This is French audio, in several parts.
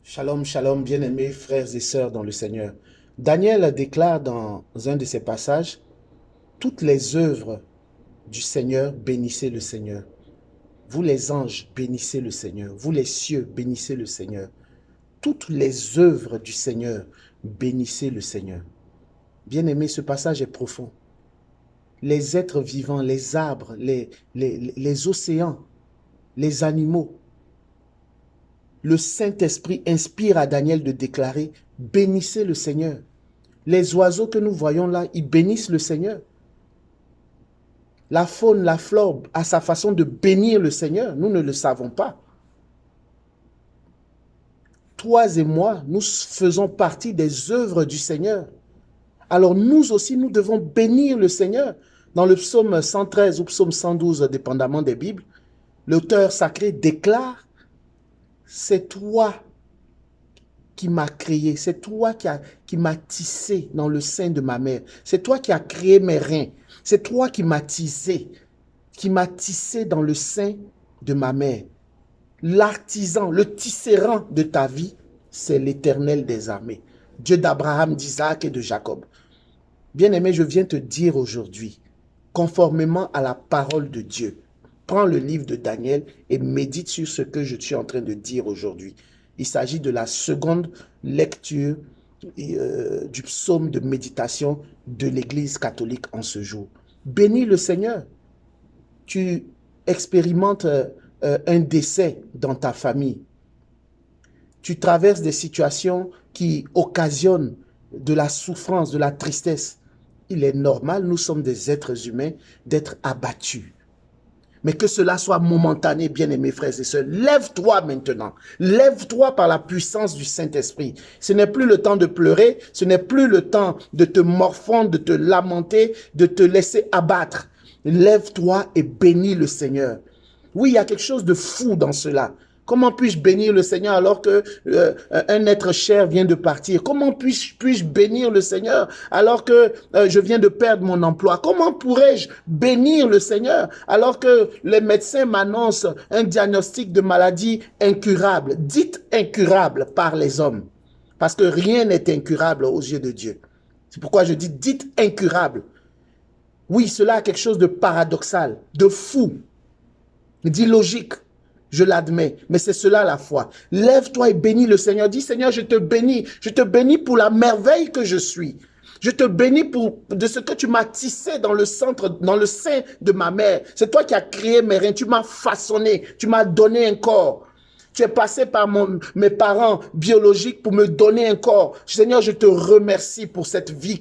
Shalom, shalom, bien-aimés frères et sœurs dans le Seigneur. Daniel déclare dans un de ses passages, « Toutes les œuvres du Seigneur, bénissez le Seigneur. Vous les anges, bénissez le Seigneur. Vous les cieux, bénissez le Seigneur. Toutes les œuvres du Seigneur, bénissez le Seigneur. » Bien-aimés, ce passage est profond. Les êtres vivants, les arbres, les océans, les animaux, le Saint-Esprit inspire à Daniel de déclarer « Bénissez le Seigneur ». Les oiseaux que nous voyons là, ils bénissent le Seigneur. La faune, la flore a sa façon de bénir le Seigneur. Nous ne le savons pas. Toi et moi, nous faisons partie des œuvres du Seigneur. Alors nous aussi, nous devons bénir le Seigneur. Dans le psaume 113 ou psaume 112, dépendamment des Bibles, l'auteur sacré déclare « C'est toi qui m'as créé, c'est toi qui m'as tissé dans le sein de ma mère. C'est toi qui as créé mes reins. C'est toi qui m'as tissé dans le sein de ma mère. L'artisan, le tisserand de ta vie, c'est l'Éternel des armées, Dieu d'Abraham, d'Isaac et de Jacob. » Bien-aimé, je viens te dire aujourd'hui, conformément à la parole de Dieu, prends le livre de Daniel et médite sur ce que je suis en train de dire aujourd'hui. Il s'agit de la seconde lecture du psaume de méditation de l'Église catholique en ce jour. Bénis le Seigneur. Tu expérimentes un décès dans ta famille. Tu traverses des situations qui occasionnent de la souffrance, de la tristesse. Il est normal, nous sommes des êtres humains, d'être abattus. Mais que cela soit momentané, bien-aimés frères et sœurs. Lève-toi maintenant. Lève-toi par la puissance du Saint-Esprit. Ce n'est plus le temps de pleurer. Ce n'est plus le temps de te morfondre, de te lamenter, de te laisser abattre. Lève-toi et bénis le Seigneur. Oui, il y a quelque chose de fou dans cela. Comment puis-je bénir le Seigneur alors que un être cher vient de partir? Comment puis-je bénir le Seigneur alors que je viens de perdre mon emploi? Comment pourrais-je bénir le Seigneur alors que les médecins m'annoncent un diagnostic de maladie incurable, dite incurable par les hommes? Parce que rien n'est incurable aux yeux de Dieu. C'est pourquoi je dis dite incurable. Oui, cela a quelque chose de paradoxal, de fou, d'illogique. Je l'admets, mais c'est cela la foi. Lève-toi et bénis le Seigneur. Dis, Seigneur, je te bénis pour la merveille que je suis. Je te bénis de ce que tu m'as tissé dans le sein de ma mère. C'est toi qui as créé mes reins, tu m'as façonné, tu m'as donné un corps. Tu es passé par mes parents biologiques pour me donner un corps. Seigneur, je te remercie pour cette vie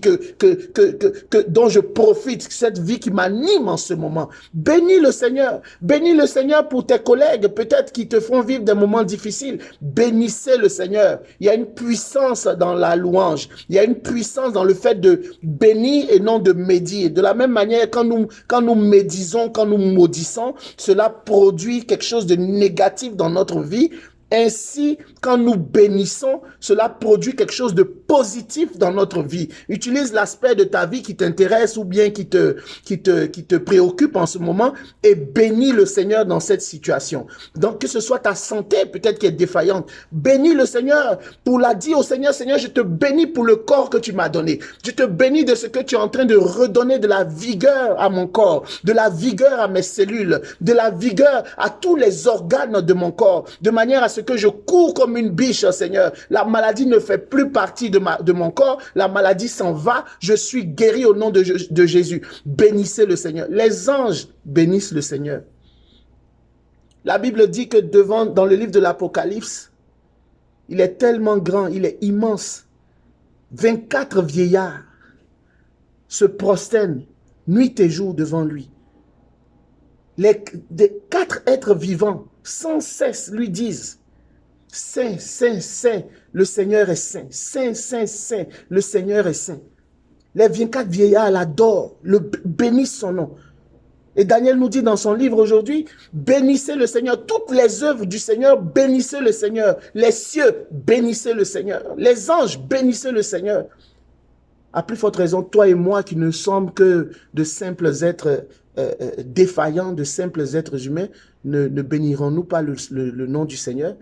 dont je profite, cette vie qui m'anime en ce moment. Bénis le Seigneur. Bénis le Seigneur pour tes collègues, peut-être qui te font vivre des moments difficiles. Bénissez le Seigneur. Il y a une puissance dans la louange. Il y a une puissance dans le fait de bénir et non de médire. De la même manière, quand nous médisons, quand nous maudissons, cela produit quelque chose de négatif dans notre vie. Ainsi, quand nous bénissons, cela produit quelque chose de positif dans notre vie. Utilise l'aspect de ta vie qui t'intéresse ou bien qui te préoccupe en ce moment et bénis le Seigneur dans cette situation. Donc, que ce soit ta santé peut-être qui est défaillante, bénis le Seigneur pour la dire au Seigneur, Seigneur, je te bénis pour le corps que tu m'as donné. Je te bénis de ce que tu es en train de redonner de la vigueur à mon corps, de la vigueur à mes cellules, de la vigueur à tous les organes de mon corps, de manière à ce que je cours comme une biche, Seigneur. La maladie ne fait plus partie de mon corps. La maladie s'en va. Je suis guéri au nom de Jésus. Bénissez le Seigneur. Les anges bénissent le Seigneur. La Bible dit que dans le livre de l'Apocalypse, il est tellement grand, il est immense. 24 vieillards se prosternent nuit et jour devant lui. Les 4 êtres vivants sans cesse lui disent: Saint, Saint, Saint, le Seigneur est saint. Saint, Saint, Saint, le Seigneur est saint. Les 24 vieillards l'adorent, bénissent son nom. Et Daniel nous dit dans son livre aujourd'hui, bénissez le Seigneur. Toutes les œuvres du Seigneur, bénissez le Seigneur. Les cieux, bénissez le Seigneur. Les anges, bénissez le Seigneur. À plus forte raison, toi et moi qui ne sommes que de simples êtres défaillants, de simples êtres humains, ne bénirons-nous pas le nom du Seigneur?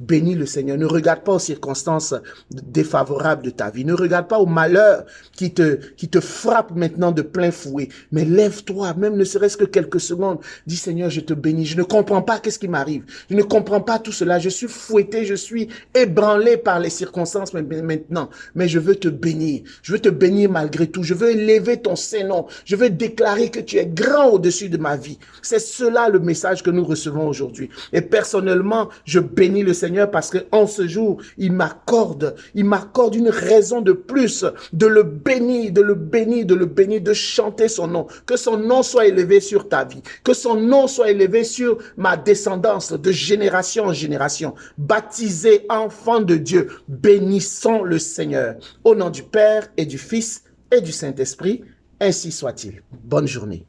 Bénis le Seigneur. Ne regarde pas aux circonstances défavorables de ta vie. Ne regarde pas au malheur qui te frappe maintenant de plein fouet. Mais lève-toi, même ne serait-ce que quelques secondes. Dis Seigneur, je te bénis. Je ne comprends pas qu'est-ce qui m'arrive. Je ne comprends pas tout cela. Je suis fouetté, je suis ébranlé par les circonstances maintenant. Mais je veux te bénir. Je veux te bénir malgré tout. Je veux élever ton Saint-Nom. Je veux déclarer que tu es grand au-dessus de ma vie. C'est cela le message que nous recevons aujourd'hui. Et personnellement, je bénis le Seigneur parce qu'en ce jour, il m'accorde une raison de plus de le bénir, de chanter son nom. Que son nom soit élevé sur ta vie. Que son nom soit élevé sur ma descendance de génération en génération. Baptisé enfant de Dieu, bénissons le Seigneur. Au nom du Père et du Fils et du Saint-Esprit, ainsi soit-il. Bonne journée.